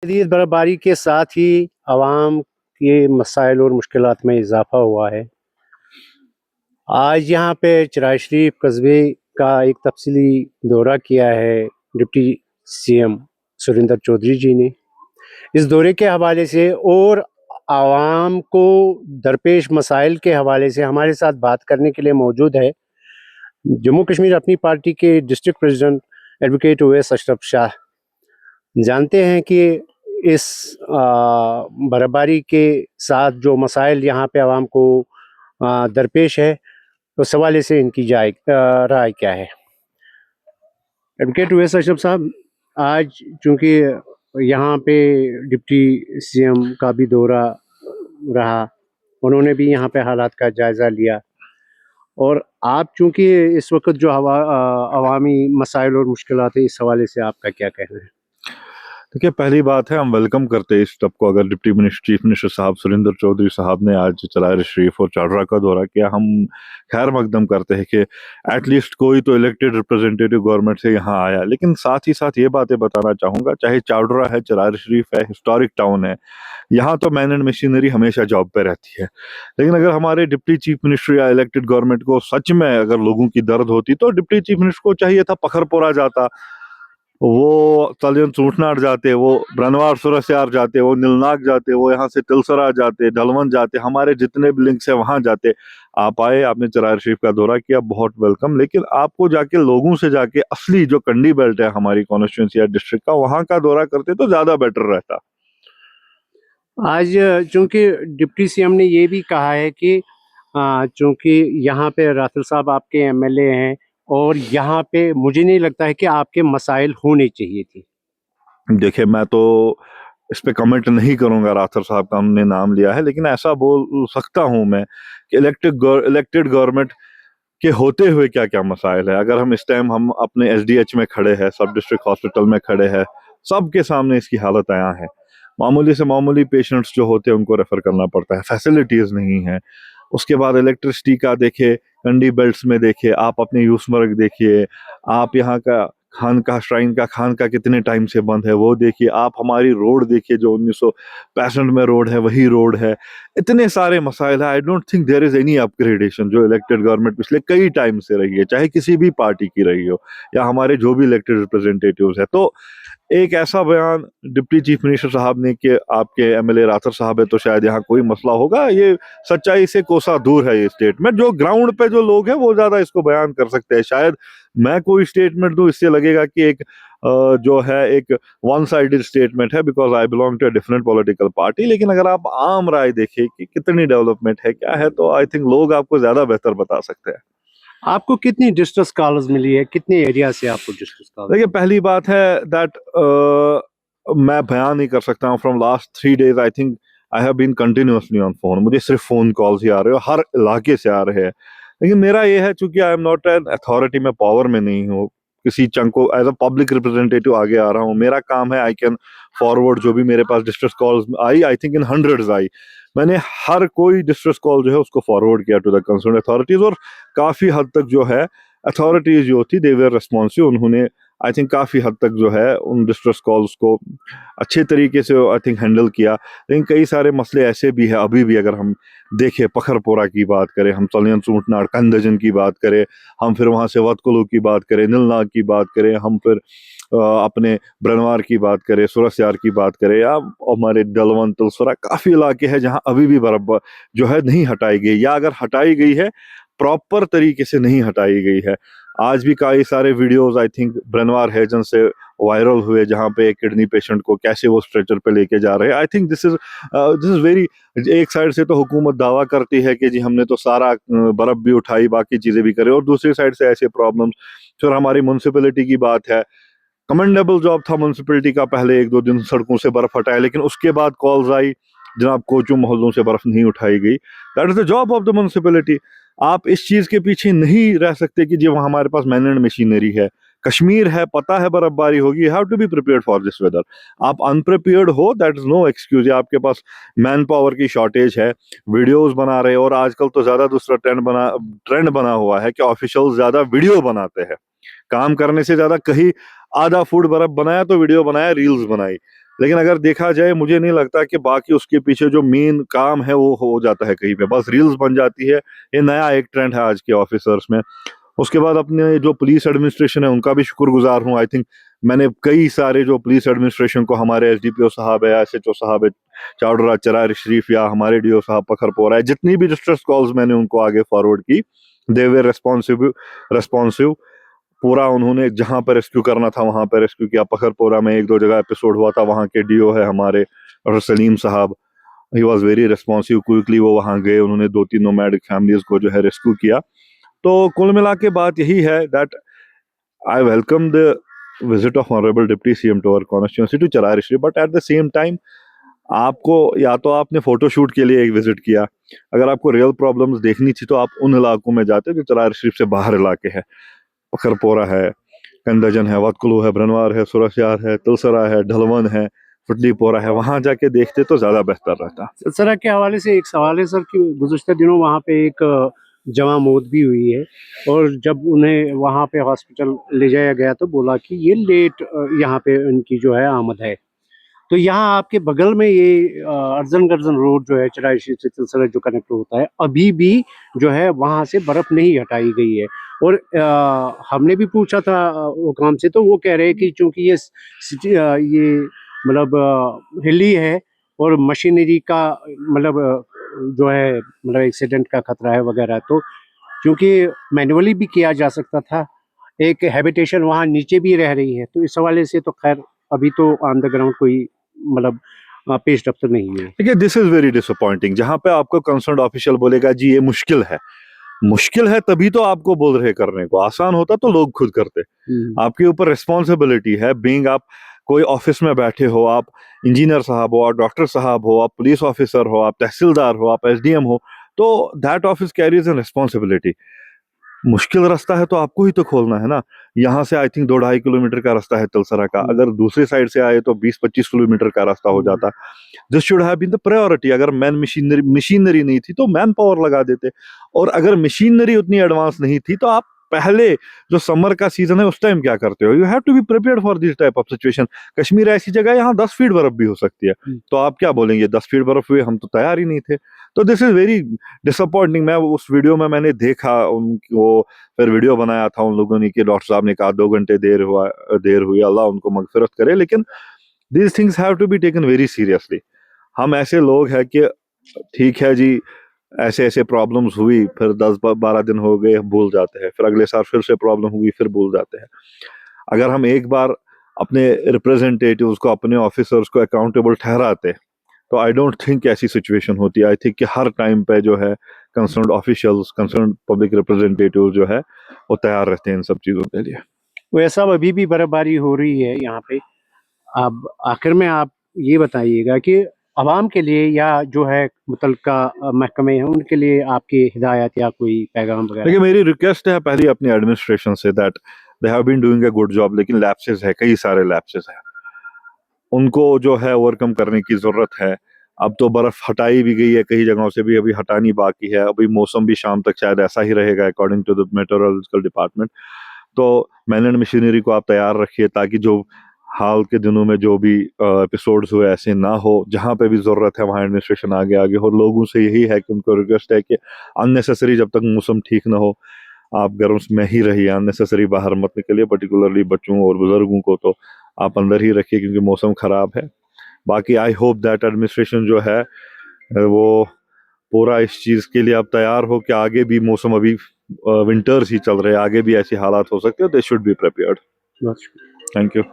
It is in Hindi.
शदीद बर्फबारी के साथ ही आवाम के मसाइल और मुश्किलात में इजाफ़ा हुआ है। आज यहाँ पे चराई शरीफ कस्बे का एक तफसीली दौरा किया है डिप्टी सीएम सुरेंद्र चौधरी जी ने। इस दौरे के हवाले से और आवाम को दरपेश मसाइल के हवाले से हमारे साथ बात करने के लिए मौजूद है जम्मू कश्मीर अपनी पार्टी के district president advocate Owais Ashraf Shah. जानते हैं कि इस बर्फबारी के साथ जो मसाइल यहाँ पे आवाम को दरपेश है, उस हवाले से इनकी राय क्या है। एडवोकेट ओवैस अशरफ साहब, आज चूँकि यहाँ पे डिप्टी सीएम का भी दौरा रहा, उन्होंने भी यहाँ पे हालात का जायज़ा लिया और आप चूँकि इस वक्त जो अवामी मसाइल और मुश्किलात है, इस हवाले से आपका क्या कहना है? देखिए, पहली बात है हम वेलकम करते हैं इस स्टेप को। अगर डिप्टी चीफ मिनिस्टर साहब सुरेंद्र चौधरी साहब ने आज चरायर शरीफ और चाडरा का दौरा किया, हम खैर मकदम करते हैं कि एटलीस्ट कोई तो इलेक्टेड रिप्रेजेंटेटिव गवर्नमेंट से यहाँ आया। लेकिन साथ ही साथ ये बातें बताना चाहूंगा, चाहे चाडरा है, चरायर शरीफ है, हिस्टोरिक टाउन है, यहाँ तो मैन एंड मशीनरी हमेशा जॉब पे रहती है। लेकिन अगर हमारे डिप्टी चीफ मिनिस्टर या इलेक्टेड गवर्नमेंट को सच में अगर लोगों की दर्द होती तो डिप्टी चीफ मिनिस्टर को चाहिए था पखरपुरा जाता, वो तलियन चूटनाट जाते, वो ब्रनवार सुरस्यार जाते, वो नीलनाग जाते, वो यहाँ से तिलसरा जाते, ढलवन जाते, हमारे जितने भी लिंक्स है वहां जाते। आप आए, आपने चरायर शरीफ का दौरा किया, बहुत वेलकम। लेकिन आपको जाके लोगों से जाके असली जो कंडी बेल्ट है हमारी कॉन्स्टिट्यूंसी या डिस्ट्रिक्ट का, वहां का दौरा करते तो ज्यादा बेटर रहता। आज चूँकि डिप्टी सीएम ने ये भी कहा है कि चूँकि यहाँ पे राथिल साहब आपके एमएलए हैं और यहाँ पे मुझे नहीं लगता है कि आपके मसाइल होने चाहिए थी। देखिए, मैं तो इस पे कमेंट नहीं करूंगा, राठौर साहब का हमने नाम लिया है, लेकिन ऐसा बोल सकता हूं मैं कि इलेक्टेड गवर्नमेंट के होते हुए क्या क्या मसाइल है। अगर हम इस टाइम हम अपने एसडीएच में खड़े हैं, सब डिस्ट्रिक्ट हॉस्पिटल में खड़े हैं, सबके सामने इसकी हालत आया है। मामूली से मामूली पेशेंट्स जो होते हैं उनको रेफर करना पड़ता है, फैसिलिटीज नहीं है। उसके बाद इलेक्ट्रिसिटी का देखे, कंडी बेल्ट्स में देखे, आप अपने यूसमर्ग देखिए, आप यहाँ का खान का कितने टाइम से बंद है वो देखिए, आप हमारी रोड देखिए जो 1965 में रोड है वही रोड है। इतने सारे मसाइल है। I don't think there is any upgradation जो इलेक्टेड गवर्नमेंट पिछले कई टाइम से रही है, चाहे किसी भी पार्टी की रही हो या हमारे जो भी इलेक्टेड रिप्रेजेंटेटिव्स है। तो एक ऐसा बयान डिप्टी चीफ मिनिस्टर साहब ने कि आपके एमएलए राठौर साहब है तो शायद यहाँ कोई मसला होगा, ये सच्चाई से कोसा दूर है। ये स्टेटमेंट जो ग्राउंड पे जो लोग हैं वो ज्यादा इसको बयान कर सकते हैं। शायद मैं कोई स्टेटमेंट दूं इससे लगेगा कि एक जो है एक वन साइडेड स्टेटमेंट है, because I belong to a different political party. लेकिन अगर आप आम राय देखें कि कितनी डेवलपमेंट है क्या है, तो आई थिंक लोग आपको ज्यादा बेहतर बता सकते हैं। आपको कितनी डिस्ट्रेस कॉल्स मिली है, कितने एरिया से आपको डिस्ट्रेस कॉल? देखिए, पहली बात है दैट मैं बयान नहीं कर सकता हूँ। From last 3 days I think I have been continuously on phone. मुझे सिर्फ फोन कॉल्स ही आ रहे हो, हर इलाके से आ रहे हैं। लेकिन मेरा ये है, चूंकि I am not an authority, मैं पावर में नहीं हूँ, किसी चंक को एज अ पब्लिक रिप्रेजेंटेटिव आगे आ रहा हूँ। मेरा काम है आई कैन फॉरवर्ड जो भी मेरे पास डिस्ट्रेस कॉल्स आई, आई थिंक इन हंड्रेड्स आई, मैंने हर कोई डिस्ट्रेस कॉल जो है उसको फॉरवर्ड किया टू द कंसर्न अथॉरिटीज। और काफी हद तक जो है अथॉरिटीज जो थी दे वर रिस्पॉन्सिव। उन्होंने आई थिंक काफी हद तक जो है उन डिस्ट्रेस कॉल्स को अच्छे तरीके से आई थिंक हैंडल किया। लेकिन कई सारे मसले ऐसे भी है अभी भी, अगर हम देखें पखरपोरा की बात करें, हम सलियन सूटनाड़ कंदजन की बात करें, हम फिर वहां से वतकुलू की बात करें, नीलनाग की बात करें, हम फिर अपने ब्रनवार की बात करें, सुरस्यार की बात करें, या हमारे डलवन तिलसरा, काफी इलाके हैं जहां अभी भी बर्फ जो है नहीं हटाई गई, या अगर हटाई गई है प्रॉपर तरीके से नहीं हटाई गई है। आज भी कई सारे वीडियोस आई थिंक ब्रनवार हेजन से वायरल हुए जहां पे एक किडनी पेशेंट को कैसे वो स्ट्रेचर पे लेके जा रहे हैं। I think this is very, एक साइड से तो हुकूमत दावा करती है कि जी हमने तो सारा बर्फ भी उठाई, बाकी चीजें भी करें, और दूसरी साइड से ऐसे प्रॉब्लम्स। फिर हमारी म्यूनसिपैलिटी की बात है, कमेंडेबल जॉब था म्यूनसिपैलिटी का, पहले 1-2 दिन सड़कों से बर्फ हटाए, लेकिन उसके बाद कॉल्स आई जनाब कोचों मोहल्लों से बर्फ नहीं उठाई गई। That is the job of the municipality. आप इस चीज के पीछे नहीं रह सकते कि जी वहाँ हमारे पास मैन एंड मशीनरी है। कश्मीर है, पता है बर्फबारी होगी, you have to be prepared for this weather. आप अनप्रिपेयर्ड हो, दैट इज नो एक्सक्यूज। आपके पास मैन पावर की शॉर्टेज है, वीडियोस बना रहे हो, और आजकल तो ज्यादा दूसरा ट्रेंड बना हुआ है कि ऑफिशियल ज्यादा वीडियो बनाते हैं काम करने से ज्यादा। कहीं आधा फुट बर्फ बनाया तो वीडियो बनाया, रील्स बनाई। लेकिन अगर देखा जाए मुझे नहीं लगता कि बाकी उसके पीछे जो मेन काम है वो हो जाता है कहीं पे, बस रील्स बन जाती है। ये नया एक ट्रेंड है आज के ऑफिसर्स में। उसके बाद अपने जो पुलिस एडमिनिस्ट्रेशन है उनका भी शुक्रगुजार हूँ। आई थिंक मैंने कई सारे जो पुलिस एडमिनिस्ट्रेशन को, हमारे एसडीपीओ साहब है, एसएचओ साहब है चावड़ा चरार शरीफ, या हमारे डीओ साहब पखरपोरा है, जितनी भी डिस्ट्रेस कॉल्स मैंने उनको आगे फॉरवर्ड की, दे वे रेस्पॉन्सिव। पूरा उन्होंने जहां पर रेस्क्यू करना था वहां पर रेस्क्यू किया। पखरपोरा में 1-2 जगह एपिसोड हुआ था, वहां के डीओ है हमारे डॉक्टर सलीम साहब, he was very responsive, quickly वो वहां गए, उन्होंने 2-3 नोमैडिक फैमिलीज को जो है रेस्क्यू किया। तो कुल मिला के बात यही है that I welcome the visit of honourable deputy CM to our constituency to Charar Sharif, but at the same time आपको, या तो आपने फोटो शूट के लिए एक विजिट किया, अगर आपको रियल प्रॉब्लम्स देखनी थी तो आप उन इलाकों में जाते जो चरार शरीफ से बाहर इलाके हैं। पखरपोरा है, कंदजन है, वतकुलू है, ब्रनवार है, सुरखयार है, तिलसरा है, ढलवन है, फुटलीपोरा है, वहां जाके देखते तो ज्यादा बेहतर रहता। सर के हवाले से एक सवाल है सर कि गुज़श्ता दिनों वहाँ पे एक जवां मौत भी हुई है, और जब उन्हें वहाँ पे हॉस्पिटल ले जाया गया तो बोला कि ये लेट यहाँ पे उनकी जो है आमद है। तो यहाँ आपके बगल में ये अर्जन गर्जन रोड जो है चराइशी से सिलसिला जो कनेक्ट होता है, अभी भी जो है वहाँ से बर्फ़ नहीं हटाई गई है। और हमने भी पूछा था हुकाम से, तो वो कह रहे हैं कि चूँकि ये ये मतलब हिली है और मशीनरी का मतलब जो है मतलब एक्सीडेंट का खतरा है वगैरह, तो क्योंकि मैनुअली भी किया जा सकता था, एक हैबिटेशन वहाँ नीचे भी रह रही है, तो इस हवाले से तो खैर अभी तो ऑन द ग्राउंड कोई मतलब पेश रफ्त नहीं है। देखिए, दिस इज वेरी डिसअपॉइंटिंग। जहां पे आपको कंसर्न ऑफिशियल बोलेगा जी ये मुश्किल है तभी तो आपको बोल रहे करने को, आसान होता तो लोग खुद करते। आपके ऊपर रिस्पॉन्सिबिलिटी है, बीइंग आप कोई ऑफिस में बैठे हो, आप इंजीनियर साहब हो, आप डॉक्टर साहब हो, आप पुलिस ऑफिसर हो, आप तहसीलदार हो, आप एसडीएम हो, तो that office carries an responsibility. मुश्किल रास्ता है तो आपको ही तो खोलना है ना। यहाँ से आई थिंक 2-2.5 किलोमीटर का रास्ता है तलसरा का, अगर दूसरी साइड से आए तो 20-25 किलोमीटर का रास्ता हो जाता। This should have been the priority. अगर मशीनरी नहीं थी तो मैन पावर लगा देते, और अगर मशीनरी उतनी एडवांस नहीं थी तो आप पहले जो समर का सीजन है उस टाइम क्या करते हो? You have to be prepared for this type of situation. Kashmir ऐसी जगह है यहाँ 10 फीट बर्फ भी हो सकती है, तो आप क्या बोलेंगे 10 फीट बर्फ हुए, हम तो तैयार ही नहीं थे। तो दिस इज वेरी डिसअपॉइंटिंग। मैं उस वीडियो में मैंने देखा उनको, फिर वीडियो बनाया था उन लोगों ने कि डॉक्टर साहब ने कहा 2 घंटे देर हुई, अल्लाह उनको मगफिरत करे, लेकिन these things have to be taken very seriously. हम ऐसे लोग हैं कि ठीक है जी, ऐसे ऐसे प्रॉब्लम्स हुई, फिर 10-12 दिन हो गए भूल जाते हैं, फिर अगले साल फिर से प्रॉब्लम हुई फिर भूल जाते हैं। अगर हम एक बार अपने रिप्रेजेंटेटिव्स को, अपने ऑफिसर्स को अकाउंटेबल ठहराते तो आई डोंट थिंक ऐसी सिचुएशन होती। आई थिंक कि हर टाइम पे जो है concerned officials, concerned public representative जो है वो तैयार रहते हैं इन सब चीज़ों के लिए। वैसा अभी भी बर्फबारी हो रही है यहाँ पे। अब आखिर में आप ये बताइएगा कि आवाम के लिए या जो है मुतल्लिका महकमे हैं उनके लिए आपकी हिदायत या कोई पैगाम वगैरह? देखिए, मेरी रिक्वेस्ट है पहली अपनी एडमिनिस्ट्रेशन से that they have been doing a good job, लेकिन लैप्सेस है, कई सारे लैप्सेस है, उनको जो है ओवरकम करने की जरूरत है। अब तो बर्फ हटाई भी गई है, कई जगहों से भी अभी हटानी बाकी है। अभी मौसम भी शाम तक शायद ऐसा ही रहेगा according to the meteorological department. तो मैन एंड मशीनरी को आप तैयार रखिए ताकि जो हाल के दिनों में जो भी एपिसोड्स हुए ऐसे ना हो। जहां पे भी जरूरत है वहां एडमिनिस्ट्रेशन आगे आगे, और लोगों से यही है कि उनको रिक्वेस्ट है कि अननेसेसरी जब तक मौसम ठीक ना हो आप घर में ही रहिए, अननेसेसरी बाहर मत निकलिए। पर्टिकुलरली बच्चों और बुजुर्गों को तो आप अंदर ही रखिए क्योंकि मौसम खराब है। बाकी आई होप दैट एडमिनिस्ट्रेशन जो है वो पूरा इस चीज के लिए अब तैयार हो कि आगे भी मौसम, अभी विंटर्स ही चल रहे हैं, आगे भी ऐसी हालात हो सकते हैं, दे शुड बी प्रिपेयर्ड। बहुत शुक्रिया। Thank you.